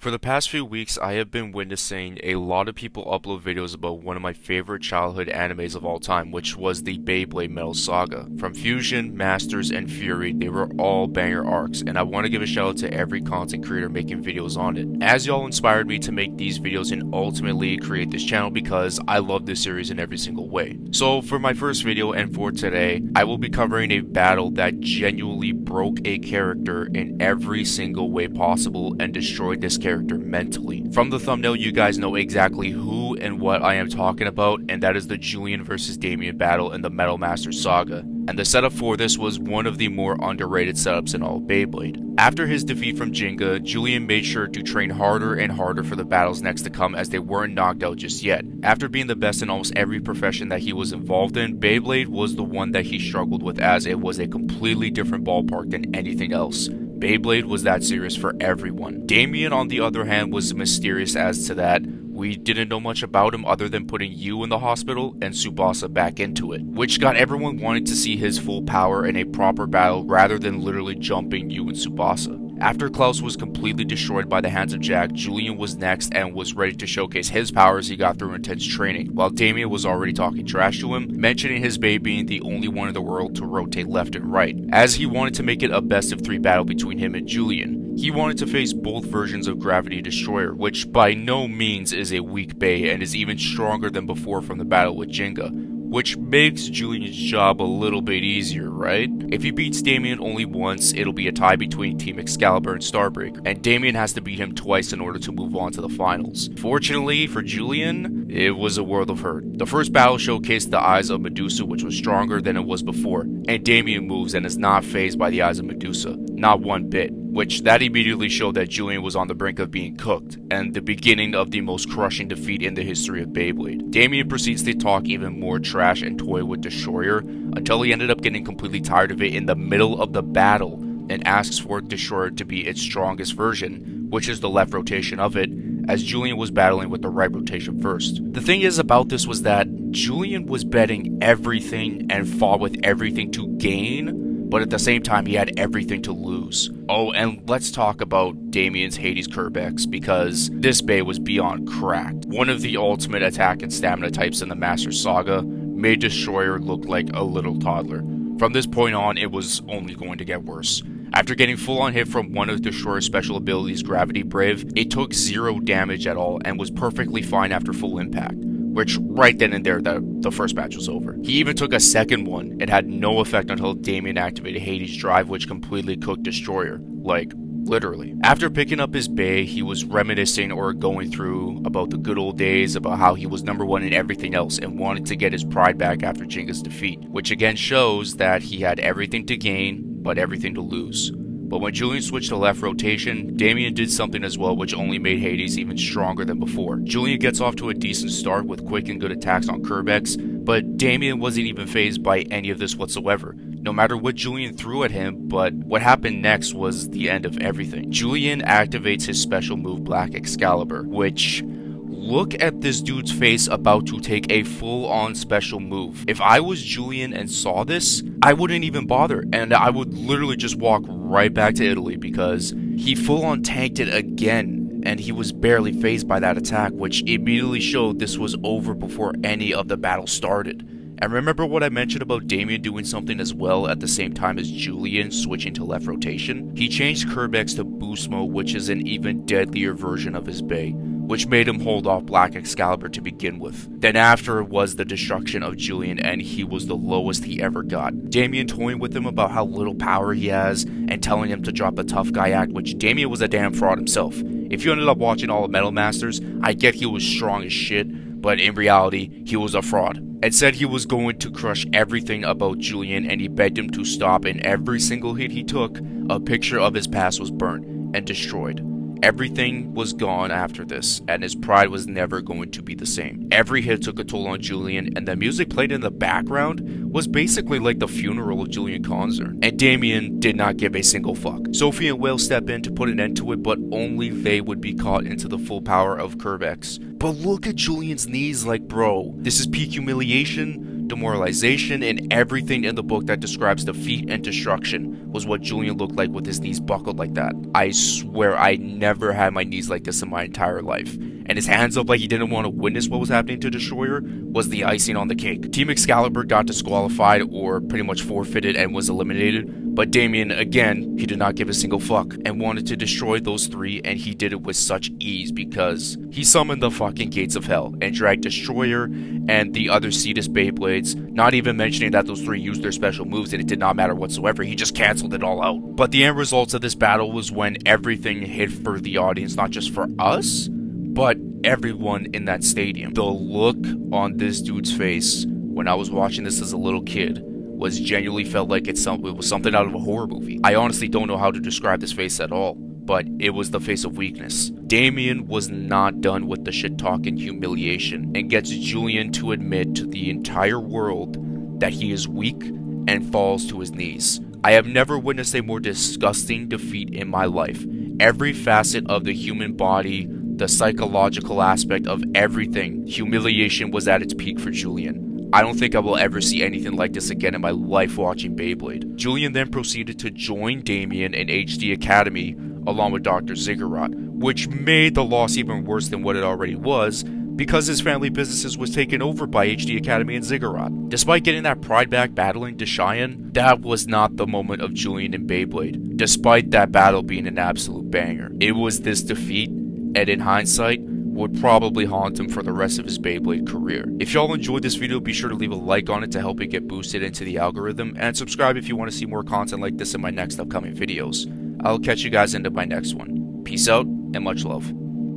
For the past few weeks, I have been witnessing a lot of people upload videos about one of my favorite childhood animes of all time, which was the Beyblade Metal Saga. From Fusion, Masters, and Fury, they were all banger arcs, and I want to give a shout out to every content creator making videos on it, as y'all inspired me to make these videos and ultimately create this channel because I love this series in every single way. So for my first video and for today, I will be covering a battle that genuinely broke a character in every single way possible and destroyed this character mentally. From the thumbnail, you guys know exactly who and what I am talking about, and that is the Julian versus Damian battle in the Metal Saga. And the setup for this was one of the more underrated setups in all of Beyblade. After his defeat from Jinga, Julian made sure to train harder and harder for the battles next to come as they weren't knocked out just yet. After being the best in almost every profession that he was involved in, Beyblade was the one that he struggled with as it was a completely different ballpark than anything else. Beyblade was that serious for everyone. Damian, on the other hand, was mysterious as to that. We didn't know much about him other than putting you in the hospital and Tsubasa back into it, which got everyone wanting to see his full power in a proper battle rather than literally jumping you and Tsubasa. After Klaus was completely destroyed by the hands of Jack, Julian was next and was ready to showcase his powers he got through intense training, while Damian was already talking trash to him, mentioning his bay being the only one in the world to rotate left and right, as he wanted to make it a best of 3 battle between him and Julian. He wanted to face both versions of Gravity Destroyer, which by no means is a weak bay and is even stronger than before from the battle with Jinga, which makes Julian's job a little bit easier, right? If he beats Damian only once, it'll be a tie between Team Excalibur and Starbreaker, and Damian has to beat him twice in order to move on to the finals. Fortunately for Julian, it was a world of hurt. The first battle showcased the eyes of Medusa, which was stronger than it was before, and Damian moves and is not fazed by the eyes of Medusa, not one bit, which that immediately showed that Julian was on the brink of being cooked, and the beginning of the most crushing defeat in the history of Beyblade. Damian proceeds to talk even more trash and toy with Destroyer, until he ended up getting completely tired of it in the middle of the battle, and asks for Destroyer to be its strongest version, which is the left rotation of it, as Julian was battling with the right rotation first. The thing is about this was that Julian was betting everything and fought with everything to gain, but at the same time he had everything to lose. Oh, and let's talk about Damian's Hades Kerbex, because this bay was beyond cracked. One of the ultimate attack and stamina types in the Master Saga made Destroyer look like a little toddler. From this point on, it was only going to get worse. After getting full-on hit from one of Destroyer's special abilities, Gravity Brave, it took 0 damage at all and was perfectly fine after full impact, which right then and there, the first match was over. He even took a second one. It had no effect until Damian activated Hades' drive, which completely cooked Destroyer. Like, literally. After picking up his bay, he was reminiscing or going through about the good old days, about how he was #1 in everything else and wanted to get his pride back after Jinga's defeat, which again shows that he had everything to gain, but everything to lose. But when Julian switched to left rotation, Damian did something as well which only made Hades even stronger than before. Julian gets off to a decent start with quick and good attacks on Kerbex, but Damian wasn't even fazed by any of this whatsoever, no matter what Julian threw at him. But what happened next was the end of everything. Julian activates his special move Black Excalibur, which... look at this dude's face about to take a full-on special move. If I was Julian and saw this, I wouldn't even bother, and I would literally just walk right back to Italy because he full-on tanked it again, and he was barely fazed by that attack, which immediately showed this was over before any of the battle started. And remember what I mentioned about Damian doing something as well at the same time as Julian switching to left rotation? He changed Kerbex to Boost Mode, which is an even deadlier version of his bay, which made him hold off Black Excalibur to begin with. Then after was the destruction of Julian, and he was the lowest he ever got. Damian toying with him about how little power he has, and telling him to drop the tough guy act, which Damian was a damn fraud himself. If you ended up watching all of Metal Masters, I get he was strong as shit, but in reality, he was a fraud, and said he was going to crush everything about Julian, and he begged him to stop. In every single hit he took, a picture of his past was burnt and destroyed. Everything was gone after this, and his pride was never going to be the same. Every hit took a toll on Julian, and the music played in the background was basically like the funeral of Julian Konzer. And Damian did not give a single fuck. Sophie and Will step in to put an end to it, but only they would be caught into the full power of Kerbex. But look at Julian's knees, like, bro, this is peak humiliation? demoralization, and everything in the book that describes defeat and destruction was what Julian looked like with his knees buckled like that. I swear I never had my knees like this in my entire life. And his hands up like he didn't want to witness what was happening to Destroyer was the icing on the cake. Team Excalibur got disqualified or pretty much forfeited and was eliminated, but Damian, again, he did not give a single fuck and wanted to destroy those three, and he did it with such ease because he summoned the fucking gates of hell and dragged Destroyer and the other Cetus Beyblades, not even mentioning that those three used their special moves and it did not matter whatsoever. He just canceled it all out. But the end results of this battle was when everything hit for the audience, not just for us, but everyone in that stadium. The look on this dude's face when I was watching this as a little kid was genuinely felt like it was something out of a horror movie. I honestly don't know how to describe this face at all, but it was the face of weakness. Damian was not done with the shit talk and humiliation and gets Julian to admit to the entire world that he is weak and falls to his knees. I have never witnessed a more disgusting defeat in my life. Every facet of the human body, the psychological aspect of everything, humiliation was at its peak for Julian. I don't think I will ever see anything like this again in my life watching Beyblade. Julian then proceeded to join Damian in HD Academy along with Dr. Ziggurat, which made the loss even worse than what it already was because his family businesses was taken over by HD Academy and Ziggurat. Despite getting that pride back battling Deshayan, that was not the moment of Julian and Beyblade, despite that battle being an absolute banger. It was this defeat, and in hindsight, would probably haunt him for the rest of his Beyblade career. If y'all enjoyed this video, be sure to leave a like on it to help it get boosted into the algorithm, and subscribe if you want to see more content like this in my next upcoming videos. I'll catch you guys into my next one. Peace out, and much love.